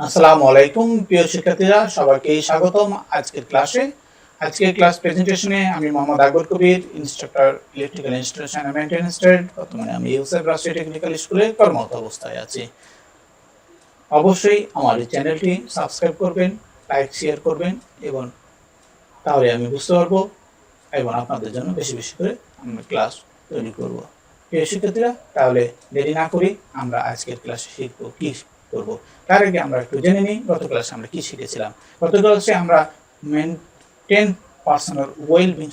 আসসালামু আলাইকুম প্রিয় শিক্ষার্থীরা, সবাইকে স্বাগতম আজকের ক্লাসে। আজকের ক্লাস প্রেজেন্টেশনে আমি Mohammad Akbar Kabir, instructor electrical installation and maintenance trade. বর্তমানে আমি ইউসেফ রাজশাহী টেকনিক্যাল স্কুলে কর্মরত অবস্থায় আছি। অবশ্যই আমার এই চ্যানেলটি সাবস্ক্রাইব করবেন, লাইক শেয়ার করবেন, এবং তাহলে আমি বুঝতে পারবো এবং আপনাদের জন্য বেশি বেশি করে আমি ক্লাস তৈরি করব। প্রিয় শিক্ষার্থীরা, তাহলে দেরি না করি আমরা আজকের ক্লাসে শিখব কি করব। তার আগে আমরা একটু জেনে নিই গত ক্লাসে আমরা কি শিখেছিলাম। গত ক্লাসে আমরা মেইনটেইন পার্সোনাল ওয়েলবিং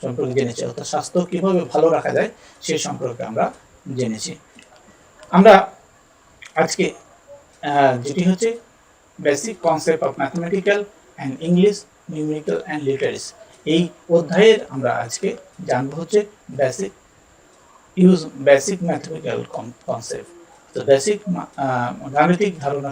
সম্পর্কে জেনেছি, অর্থাৎ স্বাস্থ্য কিভাবে ভালো রাখা যায় সে সম্পর্কে আমরা জেনেছি। আমরা আজকে যেটি হচ্ছে basic concept of mathematical and English numerical and literacy, এই অধ্যায়ের আমরা আজকে জানবো হচ্ছে বেসিক ম্যাথমেটিক্যাল কনসেপ্ট। তো বেসিক গাণিতিক ধারণা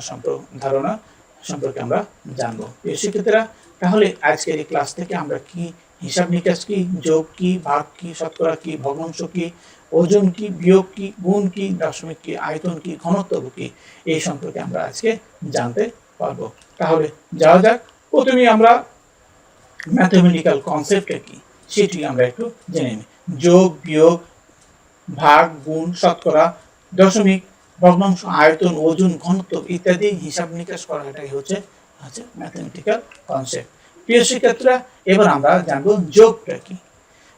সম্পর্কে আমরা জানবো। প্রিয় শিক্ষার্থীরা, তাহলে আজকের এই ক্লাস থেকে আমরা কি হিসাব নিকাশ কি, যোগ কি, ভাগ কি, শতকরা কি, ভগ্নাংশ কি, ওজন কি, বিয়োগ কি, গুণ কি, দশমিক কি, আয়তন কি, ঘনত্ব কি, এই সম্পর্কে আমরা আজকে জানতে পারবো। তাহলে যাওয়া যাক। প্রথমে আমরা ম্যাথমেটিক্যাল কনসেপ্টটা কি সেটি আমরা একটু জেনে নিই। যোগ, বিয়োগ, ভাগ, গুণ, শতকরা, দশমিক, ভগ্নাংশ, আয়তন, ওজন, ঘনত্ব ইত্যাদি হিসাব নিকাশ করা, এটাই হচ্ছে ম্যাথমেটিক্যাল কনসেপ্ট। প্রিয় শিক্ষার্থীরা, এবার আমরা জানবো যোগটা কি।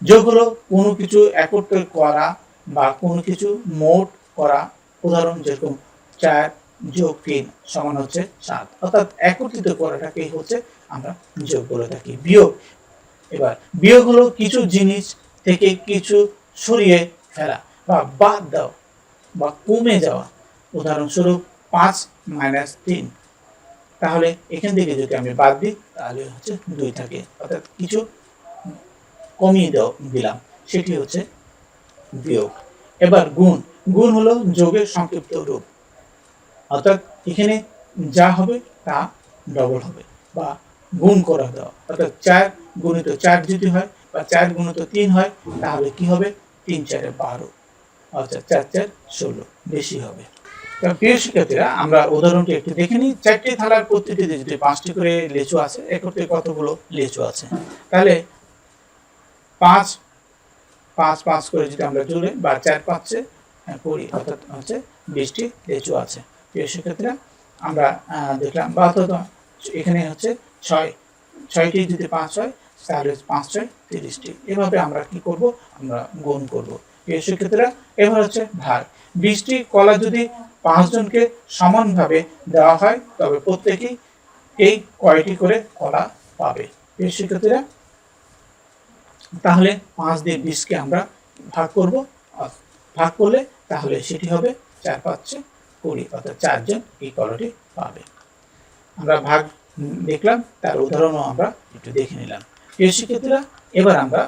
যোগ হলো কোনো কিছু একত্রে করা বা কোনো কিছু মোট করা। উদাহরণ যেরকম 4 যোগ 3 সমান হচ্ছে 7, অর্থাৎ একত্রিত করাটাকেই হচ্ছে আমরা যোগ বলে থাকি। বিয়োগ, এবার বিয়োগ হলো কিছু জিনিস থেকে কিছু সরিয়ে ফেলা বা বাদ দাও বা কমে যাওয়া। উদাহরণস্বরূপ 5 - 3, তাহলে এখান থেকে যদি আমি বাদ দিই তাহলে হচ্ছে 2 থাকে, অর্থাৎ কিছু কমিয়ে দিলাম, সেটি হচ্ছে বিয়োগ। এবার গুণ, গুণ হলো যোগের সংক্ষিপ্ত রূপ, অর্থাৎ এখানে যা হবে তা ডবল হবে বা গুণ করা দেওয়া, অর্থাৎ 4 গুণিত 4 যদি হয় বা 4 গুণিত 3 হয় তাহলে কি হবে, 3 × 4 = 12, অর্থাৎ 4 × 4 = 16, বেশি হবে। প্রিয় শিক্ষার্থীরা, আমরা উদাহরণটি একটু দেখে নিই। 4টি থালার প্রতিটিতে যদি 5টি করে লেচু আছে, একত্রে কতগুলো লেচু আছে, তাহলে 5 5 5 করে যদি আমরা জুড়ে বা 4 5 20, অর্থাৎ হচ্ছে 20টি লেচু আছে। প্রিয় শিক্ষার্থীরা, আমরা দেখলাম বা এখানে হচ্ছে 6টি যদি 5 হয় তাহলে 5 × 6 = 30টি। এভাবে আমরা কি করব, আমরা গুণ করব। প্রিয় শিক্ষার্থীরা, এবার হচ্ছে ভাগ। 20টি কলা যদি 5 জনকে সমানভাবে দেওয়া হয় তবে প্রত্যেকেই এই কয়টি করে কলা পাবে। প্রিয় শিক্ষার্থীরা, তাহলে 5 দিয়ে 20কে আমরা ভাগ করব, ভাগ করলে তাহলে সেটি হবে 4 5 20, অর্থাৎ 4 জন এই কলাটি পাবে। আমরা ভাগ দেখলাম, তার উদাহরণও আমরা একটু দেখে নিলাম। প্রিয় শিক্ষার্থীরা, এবার আমরা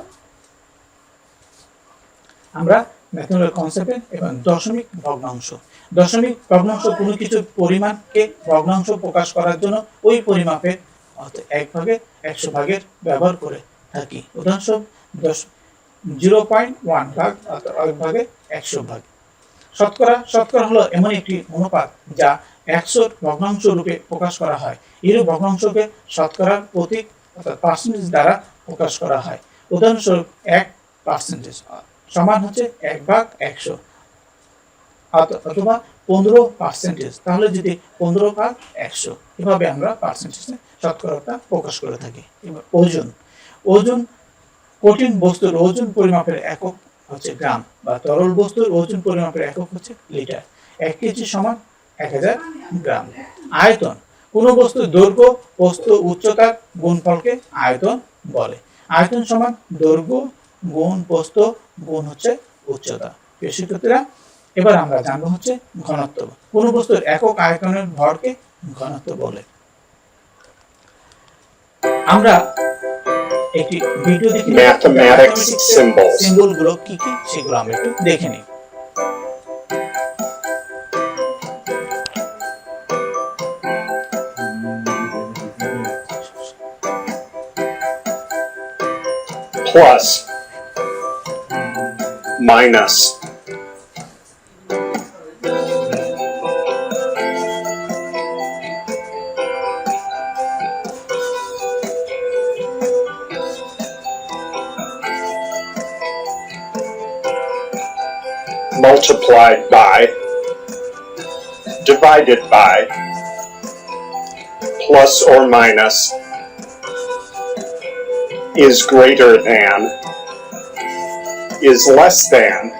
ম্যাথমেটিক্যাল কনসেপ্টে এবং দশমিক ভগ্নাংশ। দশমিক ভগ্নাংশ কোনো কিছুর পরিমাণকে ভগ্নাংশ প্রকাশ করার জন্য ওই পরিমাপের অর্থাৎ 1/100 ভাগের ব্যবহার করে থাকি। উদাহরণস্বরূপ 0.1 ভাগ, অর্থাৎ 1/100 ভাগ। শতকরা, শতকরা হলো এমন একটি অনুপাত যা 100 ভগ্নাংশ রূপে প্রকাশ করা হয়। এরূপ ভগ্নাংশকে শতকরার প্রতীক অর্থাৎ পার্সেন্টেজ দ্বারা প্রকাশ করা হয়। উদাহরণস্বরূপ 1% সমান হচ্ছে 1/100, অথবা 15%, তাহলে যদি 15/100, এভাবে আমরা পার্সেন্টেজে শতকরাটা প্রকাশ করে থাকি। এবার ওজন, ওজন কঠিন বস্তুর ওজন পরিমাপের একক হচ্ছে গ্রাম, বা তরল বস্তুর ওজন পরিমাপের একক হচ্ছে লিটার। 1 কেজি সমান 1000 গ্রাম। আয়তন, কোনো বস্তুর দৈর্ঘ্য, বস্তু উচ্চতার গুণফলকে আয়তন বলে। আয়তন সমান দৈর্ঘ্য গুণ বস্ত গুণ হচ্ছে উচ্চতা। প্রিয় শিক্ষার্থীরা, এবার আমরা জানবো হচ্ছে ঘনত্ব। কোন বস্তুর একক আয়তনের ভরকে ঘনত্ব বলে। আমরা একটি ভিডিও দেখি, ম্যাথমেটিক্স সিম্বল গুলো কি কি সেগুলো আমরা একটু দেখে নিই। Plus, minus, multiplied by, divided by, plus or minus, is greater than, is less than,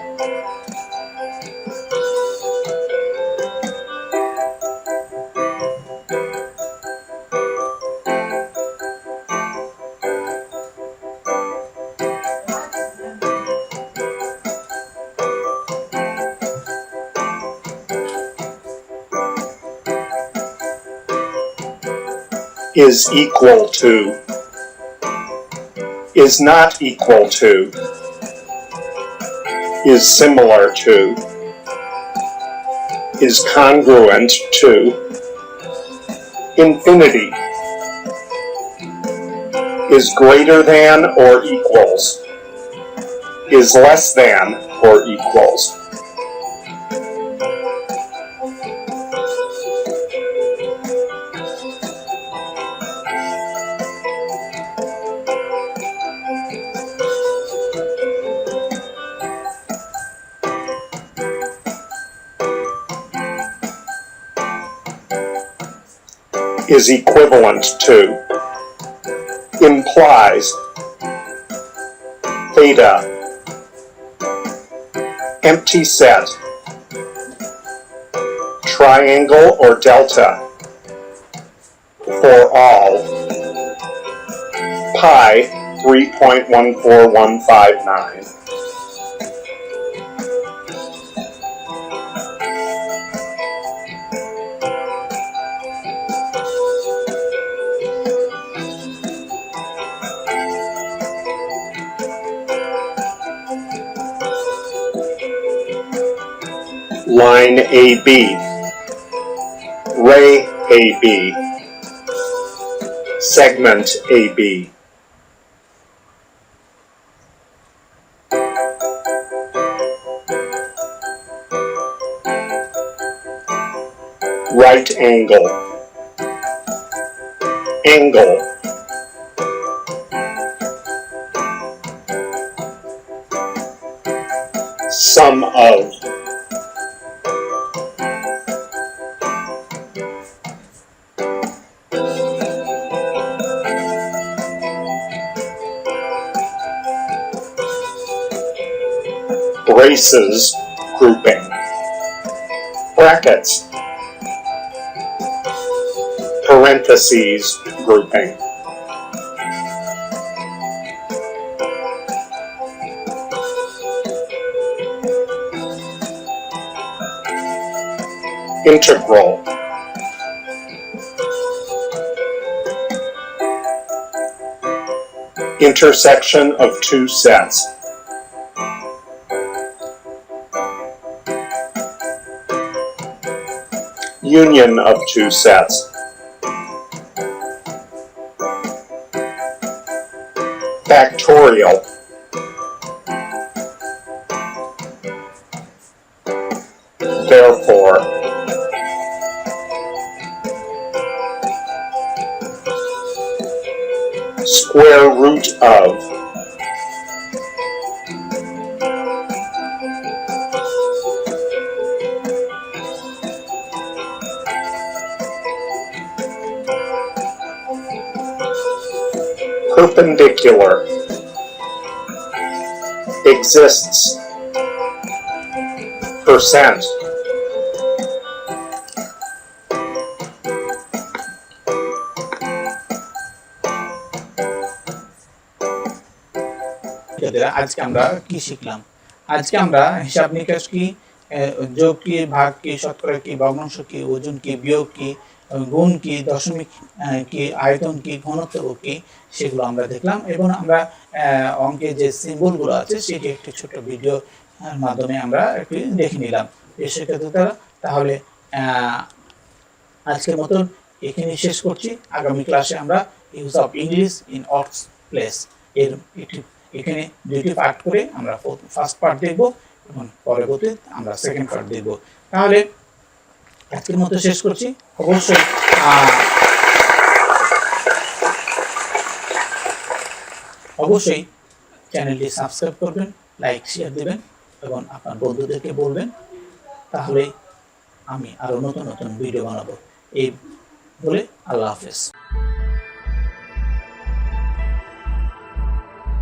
is equal to, is not equal to, is similar to, is congruent to, infinity, is greater than or equals, is less than or equals. Is equivalent to, implies, theta, empty set, triangle or delta, for all, pi 3.14159. Line AB, ray AB, segment AB. Right angle, angle, sum of, braces grouping, brackets, parentheses grouping, integral, intersection of two sets, union of two sets, factorial, therefore, square root of, perpendicular, exists, percent, আজকে আমরা কি শিখলাম? আজকে আমরা হিসাব নিকাশ কি, যোগ কি, ভাগ কি, শতকরা কি, ভগ্নাংশ কি, ওজন কি, বিয়োগ কি, গুণ কি, দশমিক কি, আয়তন কি, ঘনত্ব কি, সেগুলো আমরা দেখলাম এবং আমরা অঙ্কে যে সিম্বলগুলো আছে সেটি একটি ছোট ভিডিও মাধ্যমে আমরা একটু দেখে নিলাম। শিক্ষার্থীরা তাহলে আজকের মতন এখানে শেষ করছি। আগামী ক্লাসে আমরা ইউজ অফ ইংলিশ ইন অর্থ প্লেস এর এখানে দুটি পার্ট করে আমরা ফার্স্ট পার্ট দেখব এবং পরবর্তীতে আমরা সেকেন্ড পার্ট দেখব। তাহলে আজকের মতো শেষ করছি। অবশ্যই চ্যানেলটি সাবস্ক্রাইব করবেন, লাইক শেয়ার দেবেন এবং আপনার বন্ধুদেরকে বলবেন, তাহলে আমি আরো নতুন নতুন ভিডিও বানাবো। এই বলে আল্লাহ হাফেজ।